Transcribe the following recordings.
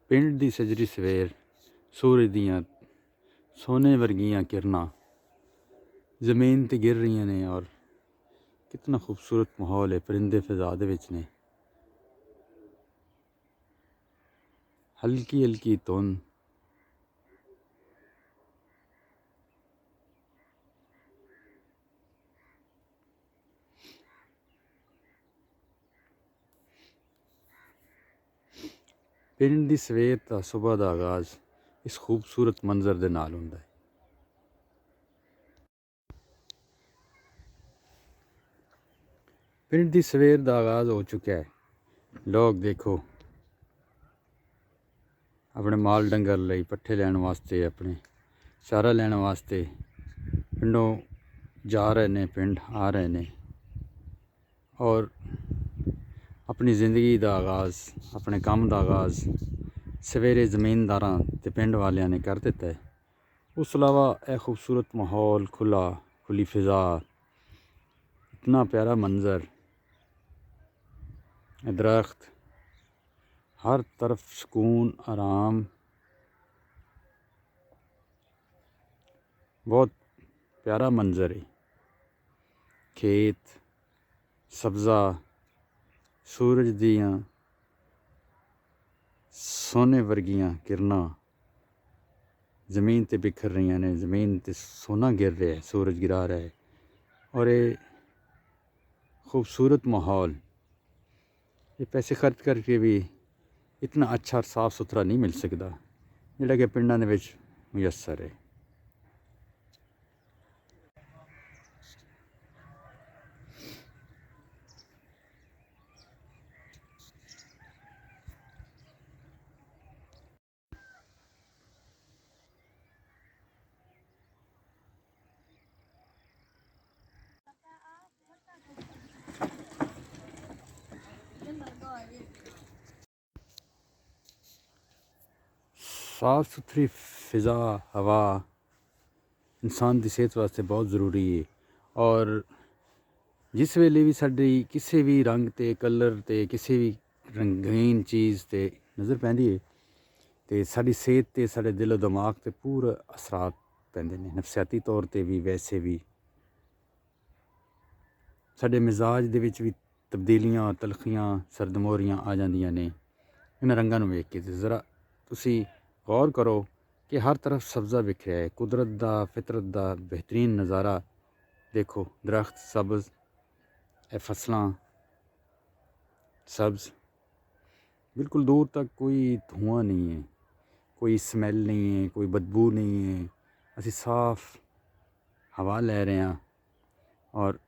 ਪਿੰਡ ਦੀ ਸਜਰੀ ਸਵੇਰ, ਸੂਰਜ ਦੀਆਂ ਸੋਨੇ ਵਰਗੀਆਂ ਕਿਰਨਾਂ ਜ਼ਮੀਨ 'ਤੇ ਗਿਰ ਰਹੀਆਂ ਨੇ ਔਰ ਕਿਤਨਾ ਖੂਬਸੂਰਤ ਮਾਹੌਲ ਹੈ। ਪਰਿੰਦੇ ਫਿਜ਼ਾ ਦੇ ਵਿੱਚ ਨੇ, ਹਲਕੀ ਹਲਕੀ ਧੁੰਦ, ਪਿੰਡ ਦੀ ਸਵੇਰ ਦਾ ਸੁਬਹ ਦਾ ਆਗਾਜ਼ ਇਸ ਖੂਬਸੂਰਤ ਮੰਜ਼ਰ ਦੇ ਨਾਲ ਹੁੰਦਾ ਹੈ। ਪਿੰਡ ਦੀ ਸਵੇਰ ਦਾ ਆਗਾਜ਼ ਹੋ ਚੁੱਕਿਆ ਹੈ। ਲੋਕ ਦੇਖੋ ਆਪਣੇ ਮਾਲ ਡੰਗਰ ਲਈ ਪੱਠੇ ਲੈਣ ਵਾਸਤੇ, ਆਪਣੇ ਚਾਰਾ ਲੈਣ ਵਾਸਤੇ ਪਿੰਡੋਂ ਜਾ ਰਹੇ ਨੇ, ਪਿੰਡ ਆ ਰਹੇ ਨੇ ਔਰ ਆਪਣੀ ਜ਼ਿੰਦਗੀ ਦਾ ਆਗਾਜ਼, ਆਪਣੇ ਕੰਮ ਦਾ ਆਗਾਜ਼ ਸਵੇਰੇ ਜ਼ਮੀਨਦਾਰਾਂ ਅਤੇ ਪਿੰਡ ਵਾਲਿਆਂ ਨੇ ਕਰ ਦਿੱਤਾ ਹੈ। ਉਸ ਤੋਂ ਇਲਾਵਾ ਇਹ ਖੂਬਸੂਰਤ ਮਾਹੌਲ, ਖੁੱਲੀ ਫਿਜ਼ਾ, ਇਤਨਾ ਪਿਆਰਾ ਮੰਜ਼ਰ, दरख्त, हर तरफ सुकून, आराम, बहुत प्यारा मंजर है। खेत, सब्ज़ा, सूरज दियाँ सोने वर्गियाँ किरनां ज़मीन ते बिखर रही ने, ज़मीन ते सोना गिर रहा है, सूरज गिरा रहा है और ये खूबसूरत माहौल, ये पैसे खर्च करके भी इतना अच्छा और साफ़ सुथरा नहीं मिल सकता जिहड़ा कि पिंडां दे विच मुयस्सर है। साफ़ सुथरी फिज़ा, हवा इंसान की सेहत वास्ते बहुत ज़रूरी है और जिस वेले भी साडी किसी भी रंग ते कलर ते किसी भी रंगीन चीज़ ते नज़र पैंदी है तो साडी सेहत ते साडे दिलो दिमाग ते पूरा असरात पैंदे ने, नफसियाती तौर ते भी, वैसे भी साडे मिजाज दे विच भी तब्दीलियां, तलखियां, सरदमोरियां आ जांदियां ने इन्हां रंगां नूं वेख के। ज़रा तुसी गौर करो कि हर तरफ सब्ज़ा बिखरिया है, कुदरत दा, फितरत दा बेहतरीन नज़ारा देखो। दरख्त सब्ज़, फसलां सब्ज़, बिल्कुल दूर तक कोई धुआं नहीं है, कोई स्मैल नहीं है, कोई बदबू नहीं है। असी साफ़ हवा ले रहे हैं और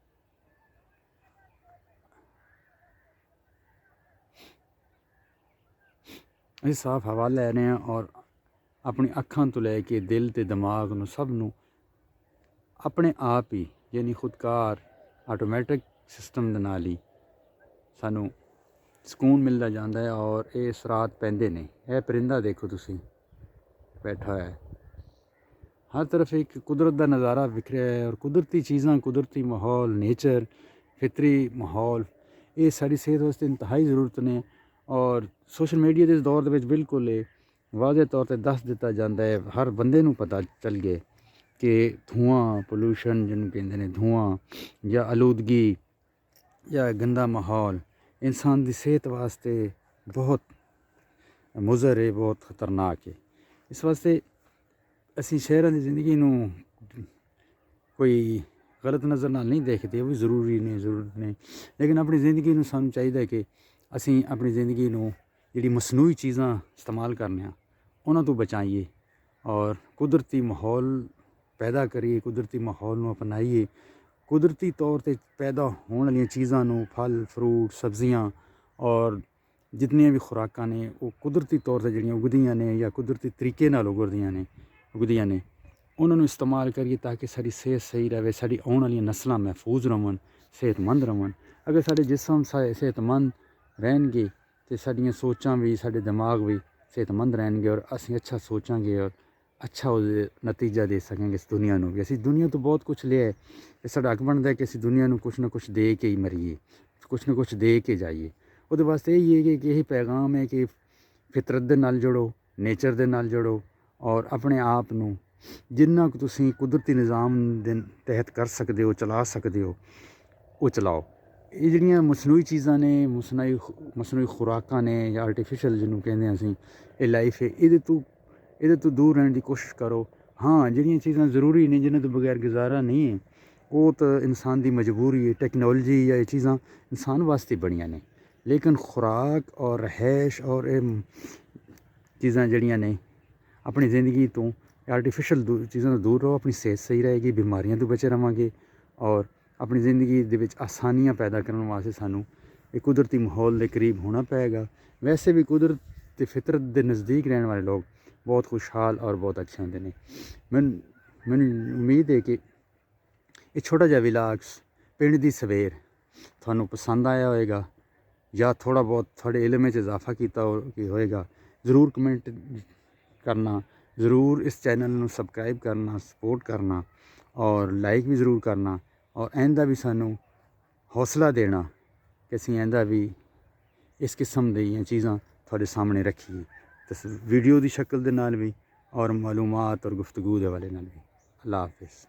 असी साफ़ हवा ले रहे हैं और अपनी अखां तो लैके दिल ते दिमाग नूं सब नूं अपने आप ही, यानी खुदकार आटोमैटिक सिस्टम दे नाल ही सानू सुकून मिलता जाता है और ये असरात पैंदे ने। यह परिंदा देखो तुसी बैठा है, हर तरफ एक कुदरत का नज़ारा बिखरिया है और कुदरती चीज़ां, कुदरती माहौल, नेचर, फितरी माहौल, ये साड़ी सेहत वास्ते इंतहाई ज़रूरत ने और सोशल मीडिया के दौर के बिल्कुल वाज़े तौर पर दस दिता जाता है, हर बंदे नूं पता चल गए कि धुआं, पोल्यूशन जिन्होंने कहते हैं, धुआं या आलूदगी या गंदा माहौल इंसान की सेहत वास्ते बहुत मुज़र है, बहुत ख़तरनाक है। इस वास्ते असी शहरों की ज़िंदगी नूं कोई गलत नज़र नाल नहीं देखते, वो भी ज़रूरी ने, ज़रूरत ने, लेकिन अपनी ज़िंदगी नूं सानूं चाहिए कि असी अपनी ज़िंदगी नूं जिहड़ी मसनूई चीज़ां इस्तेमाल करने उन्हां तों बचाइए और कुदरती माहौल पैदा करिए, कुदरती माहौल नूं अपनाइए, कुदरती तौर पर पैदा होने वाली चीज़ों नूं, फल फ्रूट, सब्जियां और जितनियां भी खुराकां ने वो कुदरती तौर पर जिहड़ियां उगदियां ने या कुदरती तरीके नाल उगदियां ने उन्होंने इस्तेमाल करिए ताकि साड़ी सेहत सही रहे, साड़ी आने वाली नस्लां महफूज रहन, सेहतमंद रहन। अगर साढ़े जिसम सेहतमंद रहनगे तो साड़ियाँ सोचां भी, साढ़े दिमाग भी सेहतमंद रहनगे और असीं अच्छा सोचांगे और अच्छा नतीजा दे सकेंगे इस दुनिया में भी। असी दुनिया तो बहुत कुछ लिया है, साडा हक बनता है कि असी दुनिया में कुछ ना कुछ दे के ही मरीए, कुछ ना कुछ दे के जाइए। वो वास्ते यही है कि यही पैगाम है कि ਫਿਤਰਤ ਦੇ ਨਾਲ ਜੁੜੋ, ਨੇਚਰ ਦੇ ਨਾਲ ਜੁੜੋ ਔਰ ਆਪਣੇ ਆਪ ਨੂੰ ਜਿੰਨਾ ਕੁ ਤੁਸੀਂ ਕੁਦਰਤੀ ਨਿਜ਼ਾਮ ਦੇ ਤਹਿਤ ਕਰ ਸਕਦੇ ਹੋ, ਚਲਾ ਸਕਦੇ ਹੋ, ਉਹ ਚਲਾਓ। ਇਹ ਜਿਹੜੀਆਂ ਮਸਨੂਈ ਚੀਜ਼ਾਂ ਨੇ, ਮਸਨੂਈ ਖੁਰਾਕਾਂ ਨੇ ਜਾਂ ਆਰਟੀਫਿਸ਼ਲ ਜਿਹਨੂੰ ਕਹਿੰਦੇ ਅਸੀਂ, ਇਹ ਲਾਈਫ ਹੈ, ਇਹਦੇ ਤੋਂ ਦੂਰ ਰਹਿਣ ਦੀ ਕੋਸ਼ਿਸ਼ ਕਰੋ। ਹਾਂ, ਜਿਹੜੀਆਂ ਚੀਜ਼ਾਂ ਜ਼ਰੂਰੀ ਨੇ, ਜਿਨ੍ਹਾਂ ਤੋਂ ਬਗੈਰ ਗੁਜ਼ਾਰਾ ਨਹੀਂ ਹੈ, ਉਹ ਤਾਂ ਇਨਸਾਨ ਦੀ ਮਜਬੂਰੀ ਹੈ। ਟੈਕਨੋਲੋਜੀ ਜਾਂ ਇਹ ਚੀਜ਼ਾਂ ਇਨਸਾਨ ਵਾਸਤੇ ਬਣੀਆਂ ਨੇ, ਲੇਕਿਨ ਖੁਰਾਕ ਔਰ ਰਹਿائش ਔਰ ਇਹ ਚੀਜ਼ਾਂ ਜਿਹੜੀਆਂ ਨੇ, ਆਪਣੀ ਜ਼ਿੰਦਗੀ ਤੋਂ ਆਰਟੀਫਿਸ਼ਲ ਚੀਜ਼ਾਂ ਤੋਂ ਦੂਰ ਰਹੋ। ਆਪਣੀ ਸਿਹਤ ਸਹੀ ਰਹੇਗੀ, ਬਿਮਾਰੀਆਂ ਤੋਂ ਬਚੇ ਰਹਾਂਗੇ ਔਰ ਆਪਣੀ ਜ਼ਿੰਦਗੀ ਦੇ ਵਿੱਚ ਆਸਾਨੀਆਂ ਪੈਦਾ ਕਰਨ ਵਾਸਤੇ ਸਾਨੂੰ ਇਹ ਕੁਦਰਤੀ ਮਾਹੌਲ ਦੇ ਕਰੀਬ ਹੋਣਾ ਪਏਗਾ। ਵੈਸੇ ਵੀ ਕੁਦਰਤ ਤੇ ਫਿਤਰਤ ਦੇ ਨਜ਼ਦੀਕ ਰਹਿਣ ਵਾਲੇ ਲੋਕ ਬਹੁਤ ਖੁਸ਼ਹਾਲ ਔਰ ਬਹੁਤ ਅੱਛੇ ਹੁੰਦੇ ਨੇ। ਮੈਨੂੰ ਉਮੀਦ ਹੈ ਕਿ ਇਹ ਛੋਟਾ ਜਿਹਾ ਵਿਲਾਗਸ, ਪਿੰਡ ਦੀ ਸਵੇਰ, ਤੁਹਾਨੂੰ ਪਸੰਦ ਆਇਆ ਹੋਏਗਾ ਜਾਂ ਥੋੜ੍ਹਾ ਬਹੁਤ ਤੁਹਾਡੇ ਇਲਮ ਵਿੱਚ ਇਜ਼ਾਫਾ ਕੀਤਾ ਹੋਏਗਾ। ਜ਼ਰੂਰ ਕਮੈਂਟ ਕਰਨਾ, ਜ਼ਰੂਰ ਇਸ ਚੈਨਲ ਨੂੰ ਸਬਸਕ੍ਰਾਈਬ ਕਰਨਾ, ਸਪੋਰਟ ਕਰਨਾ ਔਰ ਲਾਈਕ ਵੀ ਜ਼ਰੂਰ ਕਰਨਾ ਔਰ ਇਹਦਾ ਵੀ ਸਾਨੂੰ ਹੌਸਲਾ ਦੇਣਾ ਕਿ ਅਸੀਂ ਇਹਦਾ ਵੀ ਇਸ ਕਿਸਮ ਦੀਆਂ ਚੀਜ਼ਾਂ ਤੁਹਾਡੇ ਸਾਹਮਣੇ ਰੱਖੀਏ, ਵੀਡੀਓ ਦੀ ਸ਼ਕਲ ਦੇ ਨਾਲ ਵੀ ਔਰ ਮਾਲੂਮਾਤ ਔਰ ਗੁਫ਼ਤਗੂ ਦੇ ਹਵਾਲੇ ਨਾਲ ਵੀ। ਅੱਲਾ ਹਾਫਿਜ਼।